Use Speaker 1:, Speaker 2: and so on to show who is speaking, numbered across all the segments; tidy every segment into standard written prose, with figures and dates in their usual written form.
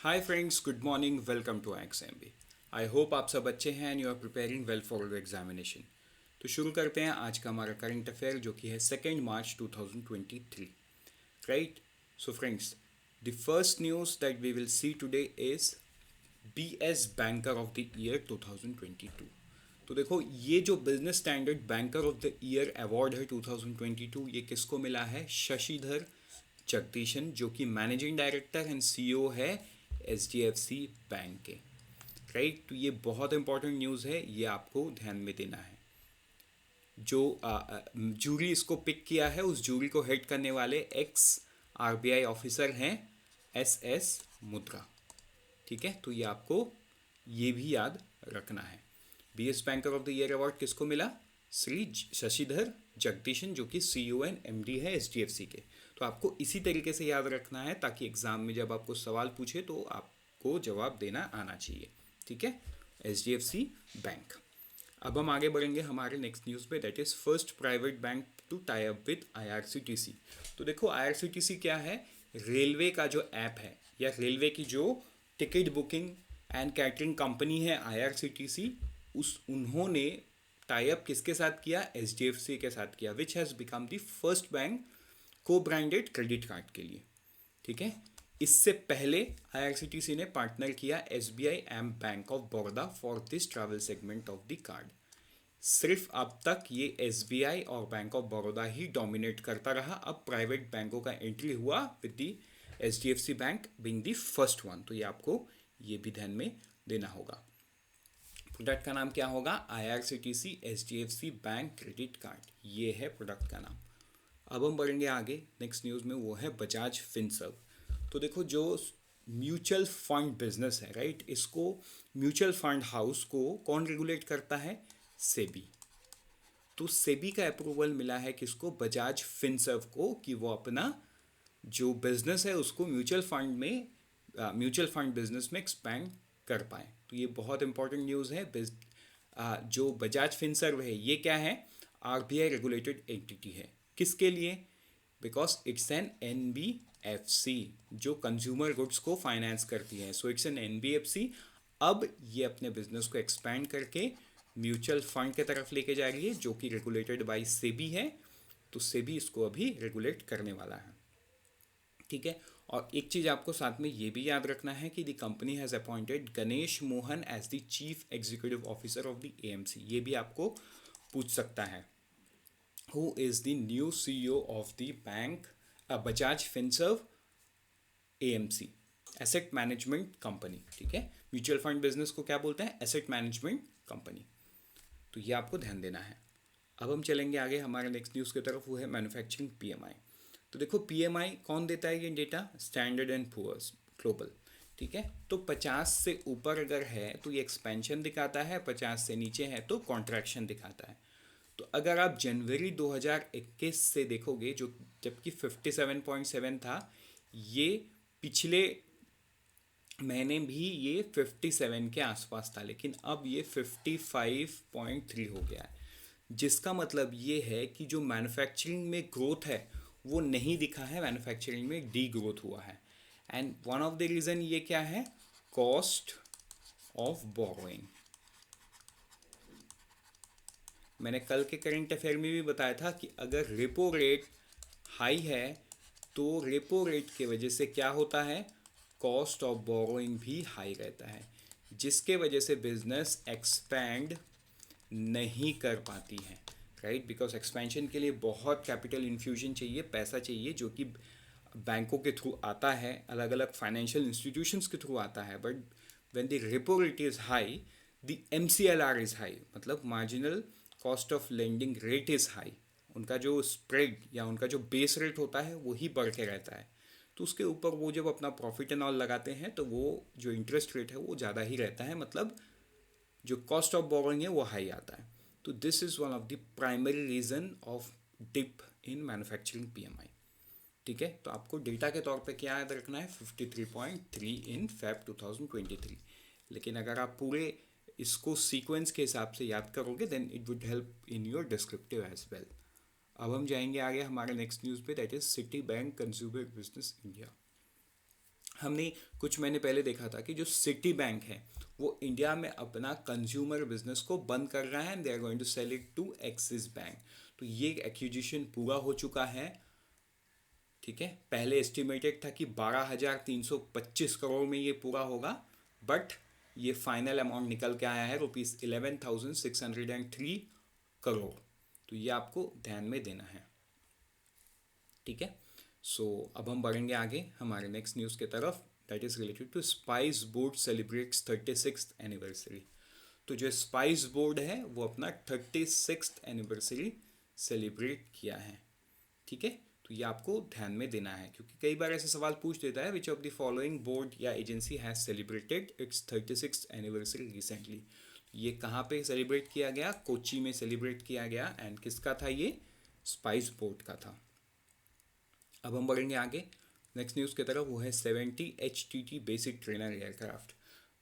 Speaker 1: Hi friends, good morning, welcome to IXMB। I hope आप सब अच्छे हैं and you are preparing well for the examination. तो शुरू करते हैं आज का हमारा करंट अफेयर जो कि है 2 March 2023, right. So friends, the first news that we will see today is BS banker of the year 2022। तो देखो, ये जो business standard banker of the year award है 2022, ये किसको मिला है? शशिधर जगदीशन, जो कि मैनेजिंग डायरेक्टर एंड CEO है HDFC बैंक के, राइट। तो ये बहुत इंपॉर्टेंट न्यूज़ है, ये आपको ध्यान में देना है। जो जूरी इसको पिक किया है, उस जूरी को हेड करने वाले एक्स RBI ऑफिसर हैं SS मुद्रा, ठीक है। तो ये आपको ये भी याद रखना है। BS banker of the year award किसको मिला? श्री शशिधर जगदीशन, जो कि CEO एंड MD है HDFC के। तो आपको इसी तरीके से याद रखना है ताकि एग्जाम में जब आपको सवाल पूछे तो आपको जवाब देना आना चाहिए, ठीक है। HDFC bank. अब हम आगे बढ़ेंगे हमारे नेक्स्ट न्यूज़ पे, that is first private bank to tie up with IRCTC। तो देखो, IRCTC क्या है? रेलवे का जो ऐप है या रेलवे की जो ticket booking and catering company है IRCTC, उन्होंने टाई अप किसके साथ किया? HDFC के साथ किया, which has become the first bank को ब्रांडेड क्रेडिट कार्ड के लिए, ठीक है। इससे पहले IRCTC ने पार्टनर किया SBI and bank of Baroda for this travel segment of the card. सिर्फ अब तक ये SBI और बैंक ऑफ बड़ौदा ही डोमिनेट करता रहा। अब प्राइवेट बैंकों का एंट्री हुआ with the HDFC bank being the first one. तो ये आपको ये भी ध्यान में देना होगा। प्रोडक्ट का नाम क्या होगा? IRCTC HDFC bank credit card, ये है प्रोडक्ट का नाम। अब हम बढ़ेंगे आगे नेक्स्ट न्यूज़ में, वो है बजाज फिनसर्व। तो देखो, जो म्यूचुअल फंड बिजनेस है, राइट, इसको म्यूचुअल फंड हाउस को कौन रेगुलेट करता है? सेबी। तो सेबी का अप्रूवल मिला है किसको? बजाज फिनसर्व को, कि वो अपना जो बिजनेस है उसको म्यूचुअल फंड बिजनेस में एक्सपैंड कर पाए। तो ये बहुत इंपॉर्टेंट न्यूज़ है। जो बजाज फिनसर्व है, ये क्या है? RBI रेगुलेटेड एंटिटी है। किसके लिए? बिकॉज इट्स एन NBFC जो कंज्यूमर गुड्स को फाइनेंस करती है। So it's an NBFC। अब ये अपने बिजनेस को एक्सपैंड करके म्यूचुअल फंड के तरफ लेके जा रही है, जो कि रेगुलेटेड बाय सेबी है। तो सेबी इसको अभी रेगुलेट करने वाला है, ठीक है। और एक चीज़ आपको साथ में ये भी याद रखना है कि the company has appointed Ganesh Mohan as the chief executive officer of the AMC। ये भी आपको पूछ सकता है, who is the new CEO of the bank Bajaj Finserv AMC, asset management company, ठीक है। म्यूचुअल फंड बिजनेस को क्या बोलते हैं? Asset management company. तो ये आपको ध्यान देना है। अब हम चलेंगे आगे हमारे नेक्स्ट न्यूज़ की तरफ, वो है मैन्युफैक्चरिंग PMI। तो देखो, PMI कौन देता है ये data? Standard and Poor's global, ठीक है। तो 50 से ऊपर अगर है तो ये एक्सपेंशन दिखाता है, 50 से नीचे है तो कॉन्ट्रैक्शन दिखाता है। तो अगर आप जनवरी 2021 से देखोगे, जो जबकि 57.7 था, ये पिछले महीने भी ये 57 के आसपास था, लेकिन अब ये 55.3 हो गया है। जिसका मतलब ये है कि जो मैन्युफैक्चरिंग में ग्रोथ है वो नहीं दिखा है, मैन्युफैक्चरिंग में डी ग्रोथ हुआ है। And one of the reason ये क्या है? Cost of borrowing. मैंने कल के करंट अफेयर में भी बताया था कि अगर रेपो रेट हाई है तो रेपो रेट की वजह से क्या होता है? कॉस्ट ऑफ बोरोइंग भी हाई रहता है, जिसके वजह से बिजनेस एक्सपैंड नहीं कर पाती है, राइट। बिकॉज एक्सपेंशन के लिए बहुत कैपिटल इन्फ्यूजन चाहिए, पैसा चाहिए, जो कि बैंकों के थ्रू आता है, अलग अलग फाइनेंशियल इंस्टीट्यूशंस के थ्रू आता है। But when the repo rate is high, the MCLR is high, मतलब marginal cost of lending rate is high. उनका जो स्प्रेड या उनका जो बेस रेट होता है वही बढ़ के रहता है। तो उसके ऊपर वो जब अपना प्रॉफिट एंड ऑल लगाते हैं तो वो जो इंटरेस्ट रेट है वो ज़्यादा ही रहता है, मतलब जो कॉस्ट ऑफ बोरोइंग है वो हाई आता है। तो this is one of the primary reason of dip in manufacturing PMI, ठीक है। तो आपको डेटा के तौर पे क्या याद रखना है? 53.3 इन Feb 2023। लेकिन अगर आप पूरे इसको सीक्वेंस के हिसाब से याद करोगे then it would help in your descriptive as well. अब हम जाएंगे आगे हमारे नेक्स्ट न्यूज़ पे, that is Citi bank consumer business India. हमने कुछ महीने पहले देखा था कि जो सिटी बैंक है वो इंडिया में अपना कंज्यूमर बिजनेस को बंद कर रहा है and they are going to sell it to Axis bank. तो ये एक्विजिशन पूरा हो चुका है। ठीक है, पहले एस्टिमेटेड था कि 12,325 करोड़ में ये पूरा होगा, बट ये फाइनल अमाउंट निकल के आया है ₹11,603 करोड़। तो ये आपको ध्यान में देना है। ठीक है, सो अब हम बढ़ेंगे आगे हमारे नेक्स्ट न्यूज़ की तरफ, that is related to spice board celebrates 36th anniversary. तो जो स्पाइस बोर्ड है वो अपना 36th एनिवर्सरी सेलिब्रेट किया है। ठीक है, तो ये आपको ध्यान में देना है क्योंकि कई बार ऐसे सवाल पूछ देता है, which of the following board या agency has celebrated its 36th anniversary recently. ये कहाँ पे सेलिब्रेट किया गया? कोची में सेलिब्रेट किया गया। एंड किसका था ये? स्पाइस बोर्ड का था। अब हम बढ़ेंगे आगे नेक्स्ट न्यूज़ की तरफ, वो है 70 HTT बेसिक ट्रेनर एयरक्राफ्ट।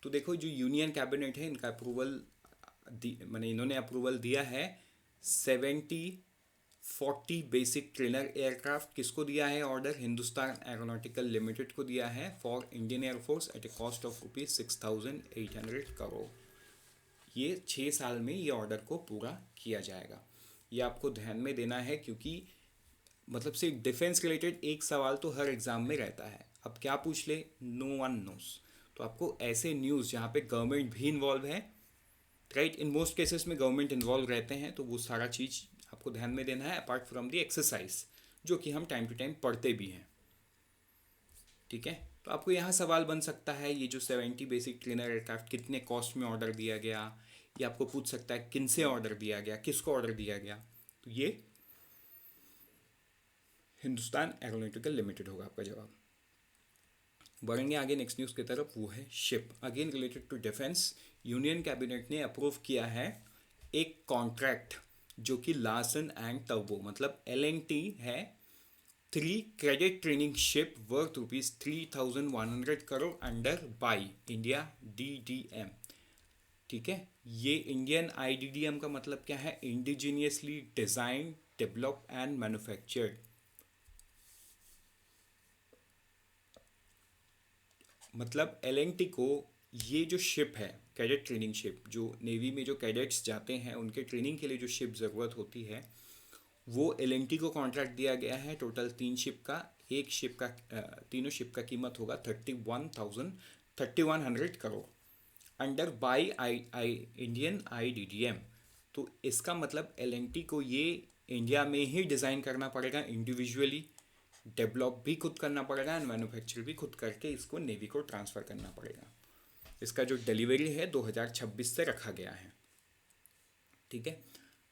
Speaker 1: तो देखो जो यूनियन कैबिनेट है इनका अप्रूवल मैंने इन्होंने अप्रूवल दिया है 40 बेसिक ट्रेनर एयरक्राफ्ट। किसको दिया है ऑर्डर? हिंदुस्तान एरोनॉटिकल लिमिटेड को दिया है for Indian air force at a cost of ₹6,800 crore. ये 6 साल में ये ऑर्डर को पूरा किया जाएगा। ये आपको ध्यान में देना है क्योंकि मतलब से डिफेंस रिलेटेड एक सवाल तो हर एग्जाम में रहता है। अब क्या पूछ ले? No one knows. तो आपको ऐसे न्यूज़ जहाँ पे गवर्नमेंट भी इन्वॉल्व है, राइट, इन मोस्ट केसेस में गवर्नमेंट इन्वॉल्व रहते हैं, तो वो सारा चीज़ आपको ध्यान में देना है अपार्ट फ्रॉम द एक्सरसाइज जो कि हम टाइम टू टाइम पढ़ते भी हैं। ठीक है, तो आपको यहाँ सवाल बन सकता है ये जो 70 बेसिक ट्रेनर एयरक्राफ्ट कितने कॉस्ट में ऑर्डर दिया गया, ये आपको पूछ सकता है किन से ऑर्डर दिया गया, किसको ऑर्डर दिया गया। तो ये हिंदुस्तान एरोनॉटिकल लिमिटेड होगा आपका जवाब। बढ़ेंगे आगे नेक्स्ट न्यूज़ की तरफ, वो है ship, again related to defence. Union cabinet ने अप्रूव किया है एक कॉन्ट्रैक्ट जो कि लार्सन एंड टर्बो मतलब LNT है, 3 credit training ship worth ₹3,100 crore under by India DDM। ठीक है, ये इंडियन IDDM का मतलब क्या है? Indigenously design develop and manufactured. मतलब LNT को ये जो शिप है कैडेट ट्रेनिंग शिप, जो नेवी में जो कैडेट्स जाते हैं उनके ट्रेनिंग के लिए जो शिप ज़रूरत होती है, वो LNT को कॉन्ट्रैक्ट दिया गया है टोटल 3 शिप का। एक शिप का तीनों शिप का कीमत होगा 3100 crore under by Indian IDDM। तो इसका मतलब LNT को ये इंडिया में ही डिज़ाइन करना पड़ेगा इंडिविजुअली, डेवलप भी खुद करना पड़ेगा एंड मैन्युफैक्चर भी खुद करके इसको नेवी को ट्रांसफ़र करना पड़ेगा। इसका जो डिलीवरी है 2026 से रखा गया है। ठीक है,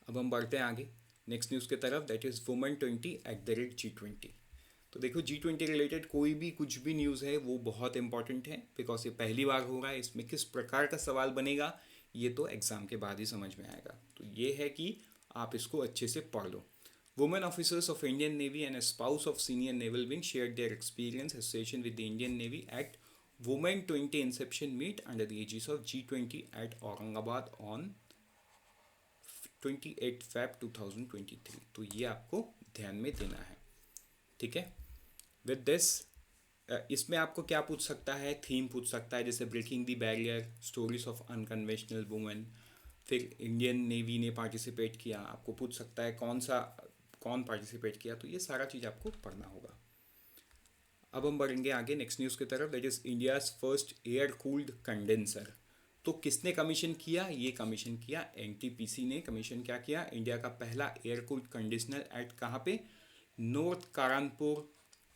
Speaker 1: अब हम बढ़ते हैं आगे नेक्स्ट न्यूज़ की तरफ, दैट इज़ वुमेन 20 G20। तो देखो G20 रिलेटेड कोई भी कुछ भी न्यूज़ है वो बहुत इंपॉर्टेंट है बिकॉज ये पहली बार हो रहा है। इसमें किस प्रकार का सवाल बनेगा ये तो एग्ज़ाम के बाद ही समझ में आएगा। तो ये है कि आप इसको अच्छे से पढ़ लो। Women officers of Indian Navy and a spouse of senior naval wing shared their experience association with the Indian Navy at Women 20 Inception Meet under the aegis of G20 at Aurangabad on 28 Feb 2023। तो ये आपको ध्यान में देना है। ठीक है, with this इसमें आपको क्या पूछ सकता है? थीम पूछ सकता है, जैसे breaking the barrier, stories of unconventional women. फिर इंडियन नेवी ने पार्टिसिपेट किया, आपको पूछ सकता है कौन पार्टिसिपेट किया। तो ये सारा चीज़ आपको पढ़ना होगा। अब हम बढ़ेंगे आगे नेक्स्ट न्यूज़ की तरफ, that is India's first air cooled condenser. तो किसने कमीशन किया? ये कमीशन किया NTPC ने। कमीशन क्या किया? इंडिया का पहला एयर कूल्ड कंडीशनर एट कहाँ पे? North Kanpur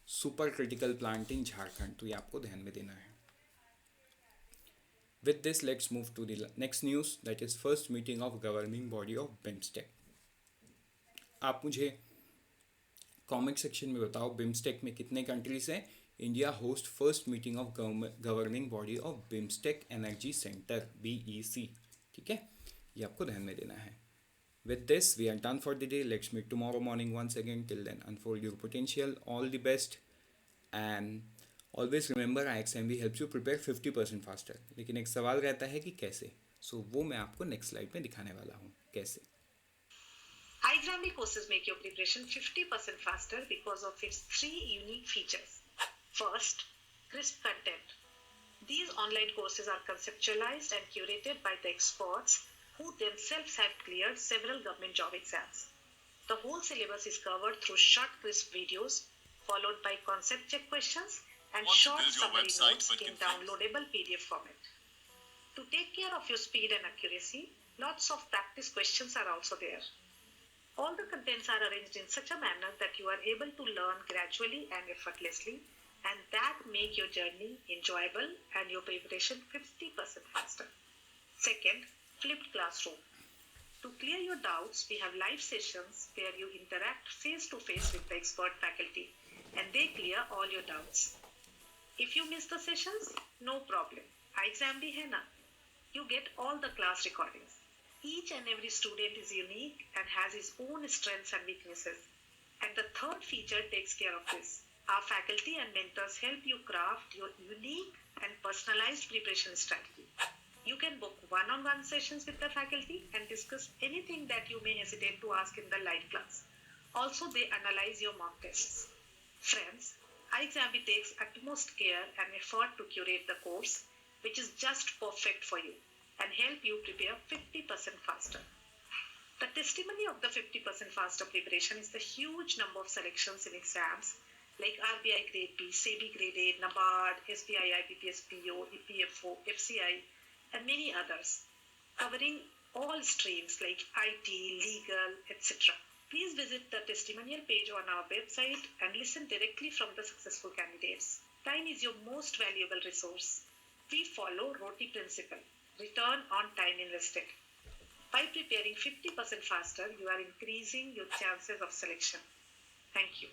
Speaker 1: super critical plant in Jharkhand. तो ये आपको ध्यान में देना है। With this let's move to the next news, that is first meeting of governing body of BIMSTEC. आप मुझे कमेंट सेक्शन में बताओ बिम्स्टेक में कितने कंट्रीज हैं। India host first meeting of governing body of BIMSTEC energy centre BEC। ठीक है, ये आपको ध्यान में देना है। With this, we are done for the day. Let's meet tomorrow morning once again. Till then, unfold your potential. All the best. And always remember, IXMB helps you prepare 50% faster. लेकिन एक सवाल रहता है कि कैसे, so वो मैं आपको नेक्स्ट स्लाइड में दिखाने वाला हूँ कैसे।
Speaker 2: iXambi courses make your preparation 50% faster because of its 3 unique features. First, crisp content. These online courses are conceptualized and curated by the experts who themselves have cleared several government job exams. The whole syllabus is covered through short, crisp videos, followed by concept check questions and short summary notes in downloadable PDF format. To take care of your speed and accuracy, lots of practice questions are also there. All the contents are arranged in such a manner that you are able to learn gradually and effortlessly, and that make your journey enjoyable and your preparation 50% faster. Second, flipped classroom. To clear your doubts, we have live sessions where you interact face to face with the expert faculty and they clear all your doubts. If you miss the sessions, no problem. iExam bhi hai na? You get all the class recordings. Each and every student is unique and has his own strengths and weaknesses. And the third feature takes care of this. Our faculty and mentors help you craft your unique and personalized preparation strategy. You can book one-on-one sessions with the faculty and discuss anything that you may hesitate to ask in the live class. Also, they analyze your mock tests. Friends, iExam takes utmost care and effort to curate the course, which is just perfect for you and help you prepare 50% faster. The testimony of the 50% faster preparation is the huge number of selections in exams like RBI Grade B, SEBI Grade A, NABARD, SBI, IBPS, PO, EPFO, FCI, and many others, covering all streams like IT, legal, etc. Please visit the testimonial page on our website and listen directly from the successful candidates. Time is your most valuable resource. We follow ROTI principle, return on time invested. By preparing 50% faster, you are increasing your chances of selection. Thank you.